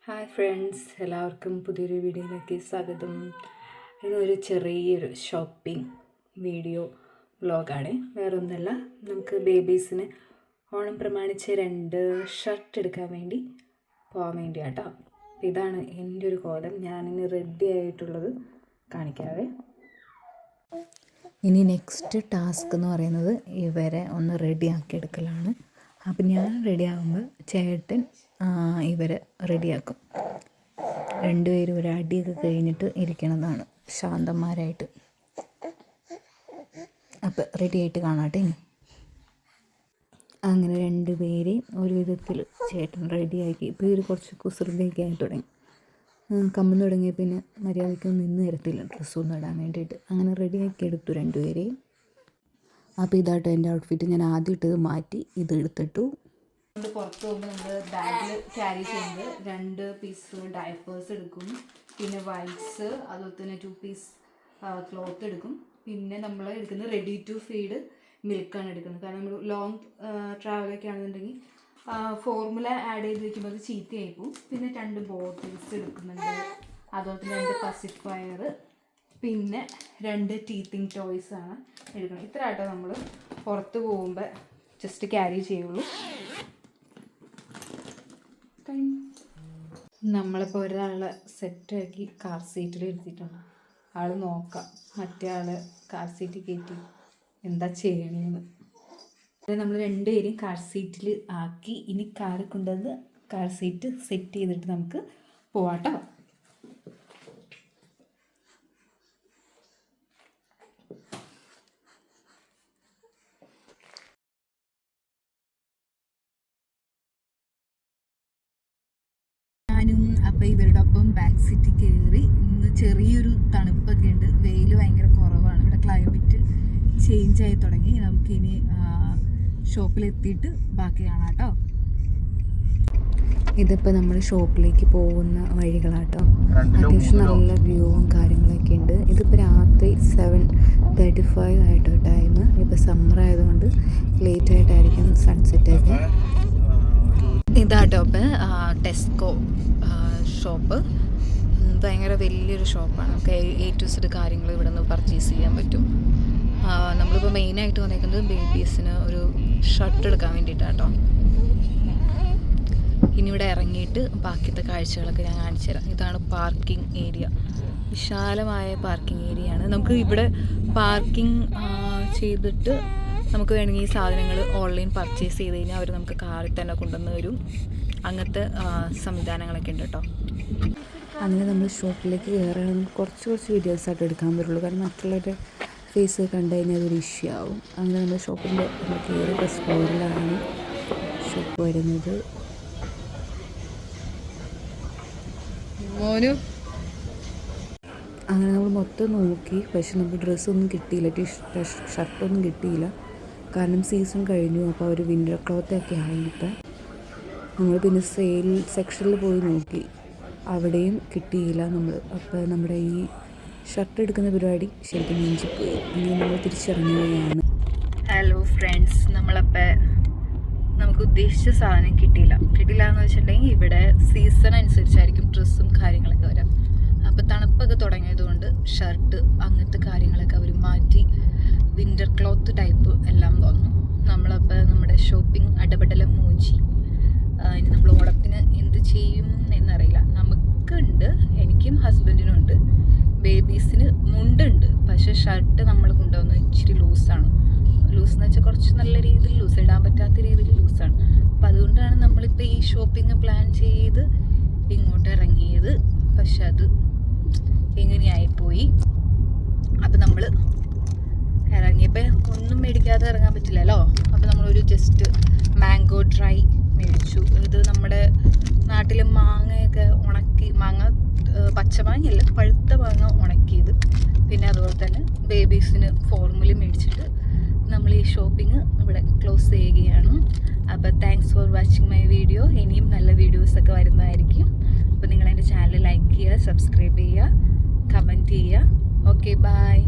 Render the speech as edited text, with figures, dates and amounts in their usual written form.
Hi friends, എല്ലാവർക്കും പുതിയൊരു വീഡിയോയിലേക്ക് സ്വാഗതം. ഇതൊരു ചെറിയൊരു ഷോപ്പിംഗ് വീഡിയോ വ്ളോഗാണ്. വേറൊന്നുമല്ല, നമുക്ക് ബേബീസിന് ഓണം പ്രമാണിച്ച് 2 ഷർട്ട് എടുക്കാൻ വേണ്ടി പോകാൻ വേണ്ടിയാട്ടോ. ഇതാണ് എൻ്റെ ഒരു കോലം. ഞാനിന്ന് റെഡി ആയിട്ടുള്ളത് കാണിക്കാവേ. ഇനി നെക്സ്റ്റ് ടാസ്ക് എന്ന് പറയുന്നത് ഇവരെ ഒന്ന് റെഡിയാക്കി എടുക്കലാണ്. അപ്പം ഞാൻ റെഡിയാകുമ്പോൾ ചേട്ടൻ ഇവരെ റെഡിയാക്കും. രണ്ടുപേരും ഒരു അടിയൊക്കെ കഴിഞ്ഞിട്ട് ഇരിക്കണതാണ് ശാന്തന്മാരായിട്ട്. അപ്പം റെഡി ആയിട്ട് കാണാട്ടെ. അങ്ങനെ 2 പേരെയും ഒരു വിധത്തിൽ ചേട്ടൻ റെഡിയാക്കി. ഇപ്പോൾ ഇവർ കുറച്ച് കുസൃതിയൊക്കെ ആയി തുടങ്ങി. കമ്മെന്ന് തുടങ്ങിയ പിന്നെ മര്യാദയ്ക്ക് നിന്ന് തരത്തില്ല ഡ്രസ്സൊന്നും ഇടാൻ വേണ്ടിയിട്ട്. അങ്ങനെ റെഡിയാക്കി എടുത്തു 2 പേരെയും. അപ്പോൾ ഇതാട്ടോ എൻ്റെ ഔട്ട്ഫിറ്റ്. ഞാൻ ആദ്യം ഇട്ടത് മാറ്റി ഇത് എടുത്തിട്ടു. പുറത്ത് പോകുമ്പോൾ നമ്മൾ ബാഗിൽ ക്യാരി ചെയ്യുന്നത് 2 പീസ് ഡയപ്പേഴ്സ് എടുക്കും, പിന്നെ വൈറ്റ്സ്, അതുപോലെ തന്നെ 2 പീസ് ക്ലോത്ത് എടുക്കും. പിന്നെ നമ്മൾ എടുക്കുന്നത് റെഡി ടു ഫീഡ് മിൽക്കാണ് എടുക്കുന്നത്. കാരണം നമ്മൾ ലോങ് ട്രാവലൊക്കെ ആണെന്നുണ്ടെങ്കിൽ ഫോർമുല ആഡ് ചെയ്ത് വയ്ക്കുമ്പോൾ അത് ചീത്തയായി പോകും. പിന്നെ 2 ബോട്ടിൽസ് എടുക്കുന്നുണ്ട്, അതുപോലെ തന്നെ 2 പസിഫയർ, പിന്നെ 2 ടീത്തിങ് ടോയ്സ് ആണ് എടുക്കുന്നത്. ഇത്ര ആട്ടോ നമ്മൾ പുറത്ത് പോകുമ്പോൾ ജസ്റ്റ് ക്യാരി ചെയ്യുള്ളൂ. നമ്മളിപ്പോൾ ഒരാളെ സെറ്റാക്കി കാർ സീറ്റിൽ ഇരുത്തിയിട്ടുണ്ട്. ആൾ നോക്കാം മറ്റേ ആൾ കാർ സീറ്റിൽ കയറ്റി എന്താ ചെയ്യണമെന്ന്. നമ്മൾ 2 പേരെയും കാർ സീറ്റിൽ ആക്കി ഇനി കാറിൽ കൊണ്ടുവന്ന് കാർ സീറ്റ് സെറ്റ് ചെയ്തിട്ട് നമുക്ക് പോവാട്ടോ. ഞാനും അപ്പം ഇവരുടെ ഒപ്പം ബാക്ക് സീറ്റിൽ കയറി. ഇന്ന് ചെറിയൊരു തണുപ്പൊക്കെ ഉണ്ട്, വെയിൽ ഭയങ്കര കുറവാണ്. ഇവിടെ ക്ലൈമറ്റ് ചേഞ്ച് ആയി തുടങ്ങി. നമുക്കിനി ഷോപ്പിലെത്തിയിട്ട് ബാക്കി കാണാം കേട്ടോ. ഇതിപ്പോൾ നമ്മൾ ഷോപ്പിലേക്ക് പോകുന്ന വഴികളാട്ടോ. അത്യാവശ്യം നല്ല വ്യൂവും കാര്യങ്ങളൊക്കെ ഉണ്ട്. ഇതിപ്പോൾ രാത്രി 7:35 ആയിട്ടോ ടൈം. ഇപ്പോൾ സമ്മർ ആയതുകൊണ്ട് ലേറ്റ് ആയിട്ടായിരിക്കും സൺസെറ്റൊക്കെ. ഇതാട്ടോ ഇപ്പം ടെസ്കോ ഷോപ്പ്. ഭയങ്കര വലിയൊരു ഷോപ്പാണ്. നമുക്ക് A to Z കാര്യങ്ങൾ ഇവിടെ നിന്ന് പർച്ചേസ് ചെയ്യാൻ പറ്റും. നമ്മളിപ്പോൾ മെയിനായിട്ട് വന്നേക്കുന്നത് ബേബീസിന് ഒരു ഷർട്ട് എടുക്കാൻ വേണ്ടിയിട്ടാട്ടോ. ഇനി ഇവിടെ ഇറങ്ങിയിട്ട് ബാക്കിയത്തെ കാഴ്ചകളൊക്കെ ഞാൻ കാണിച്ചു തരാം. ഇതാണ് പാർക്കിംഗ് ഏരിയ. വിശാലമായ പാർക്കിംഗ് ഏരിയയാണ്. നമുക്ക് ഇവിടെ പാർക്കിംഗ് ചെയ്തിട്ട് നമുക്ക് വേണമെങ്കിൽ ഈ സാധനങ്ങൾ ഓൺലൈൻ പർച്ചേസ് ചെയ്ത് കഴിഞ്ഞാൽ അവർ നമുക്ക് കാറിൽ തന്നെ കൊണ്ടുവന്ന് തരും. അങ്ങനത്തെ സംവിധാനങ്ങളൊക്കെ ഉണ്ട് കേട്ടോ. അങ്ങനെ നമ്മൾ ഷോപ്പിലേക്ക് കയറുകയാണെങ്കിൽ കുറച്ച് വീഡിയോസായിട്ട് എടുക്കാൻ പറ്റുള്ളൂ. കാരണം മറ്റുള്ളവരുടെ ഫേസ് കണ്ടു കഴിഞ്ഞാൽ അതൊരു ഇഷ്യൂ ആവും. അങ്ങനെ നമ്മൾ ഷോപ്പിൻ്റെ കയറി ഫസ്റ്റ് ഫ്ലോറിലാണ് ഷോപ്പ് വരുന്നത്. അങ്ങനെ നമ്മൾ മൊത്തം നോക്കി, പക്ഷെ നമുക്ക് ഡ്രസ്സൊന്നും കിട്ടിയില്ല, ഷർട്ടൊന്നും കിട്ടിയില്ല. കാരണം സീസൺ കഴിഞ്ഞു. അപ്പോൾ അവർ വിൻ്റർ ക്ലോത്തൊക്കെ ആയിട്ട് നമ്മൾ പിന്നെ സെയിൽ സെക്ഷനിൽ പോയി നോക്കി, അവിടെയും കിട്ടിയില്ല നമ്മൾ. അപ്പോൾ നമ്മുടെ ഈ ഷർട്ട് എടുക്കുന്ന പരിപാടി ശരിക്കും മിഞ്ചിപ്പോയി. അങ്ങനെ നമ്മൾ തിരിച്ചിറങ്ങുകയാണ്. ഹലോ ഫ്രണ്ട്സ്, നമ്മളപ്പോൾ നമുക്ക് ഉദ്ദേശിച്ച സാധനം കിട്ടിയില്ല എന്ന് വെച്ചിട്ടുണ്ടെങ്കിൽ ഇവിടെ സീസൺ അനുസരിച്ചായിരിക്കും ഡ്രസ്സും കാര്യങ്ങളൊക്കെ വരാം. അപ്പോൾ തണുപ്പൊക്കെ തുടങ്ങിയതുകൊണ്ട് ഷർട്ട് അങ്ങനത്തെ കാര്യങ്ങളൊക്കെ അവർ മാറ്റി വിൻ്റർ ക്ലോത്ത് ടൈപ്പ് എല്ലാം വന്നു. നമ്മളപ്പോൾ നമ്മുടെ ഷോപ്പിംഗ് അടപടലം മോചി. ഇനി നമ്മൾ ഓണത്തിന് എന്ത് ചെയ്യും എന്നറിയില്ല. നമുക്കുണ്ട്, എനിക്കും ഹസ്ബൻഡിനും ഉണ്ട്. ബേബീസിന് മുണ്ടുണ്ട്, പക്ഷേ ഷർട്ട് നമ്മൾ കൊണ്ടുവന്ന് ഇച്ചിരി ലൂസാണ്. ലൂസെന്ന് വെച്ചാൽ കുറച്ച് നല്ല രീതിയിൽ ലൂസ്, ഇടാൻ പറ്റാത്ത രീതിയിൽ ലൂസാണ്. അപ്പം അതുകൊണ്ടാണ് നമ്മളിപ്പോൾ ഈ ഷോപ്പിംഗ് പ്ലാൻ ചെയ്ത് ഇങ്ങോട്ട് ഇറങ്ങിയത്. പക്ഷെ അത് എങ്ങനെയായിപ്പോയി. അപ്പം നമ്മൾ ഇറങ്ങിയപ്പോൾ ഒന്നും മേടിക്കാതെ ഇറങ്ങാൻ പറ്റില്ലല്ലോ. അപ്പോൾ നമ്മളൊരു ജസ്റ്റ് മാംഗോ ഡ്രൈ മേടിച്ചു. ഇത് നമ്മുടെ നാട്ടിൽ മാങ്ങയൊക്കെ ഉണക്കി, മാങ്ങ പച്ചമാങ്ങയല്ല, പഴുത്ത മാങ്ങ ഉണക്കിയത്. പിന്നെ അതുപോലെ തന്നെ ബേബീസിന് ഫോർമുല മേടിച്ചിട്ട് നമ്മൾ ഈ ഷോപ്പിംഗ് ഇവിടെ ക്ലോസ് ചെയ്യുകയാണ്. അപ്പോൾ thanks for watching my video. ഇനിയും നല്ല വീഡിയോസൊക്കെ വരുന്നതായിരിക്കും. അപ്പോൾ നിങ്ങൾ എൻ്റെ ചാനൽ ലൈക്ക് ചെയ്യുക, സബ്സ്ക്രൈബ് ചെയ്യുക, കമൻറ്റ് ചെയ്യുക. Okay, by.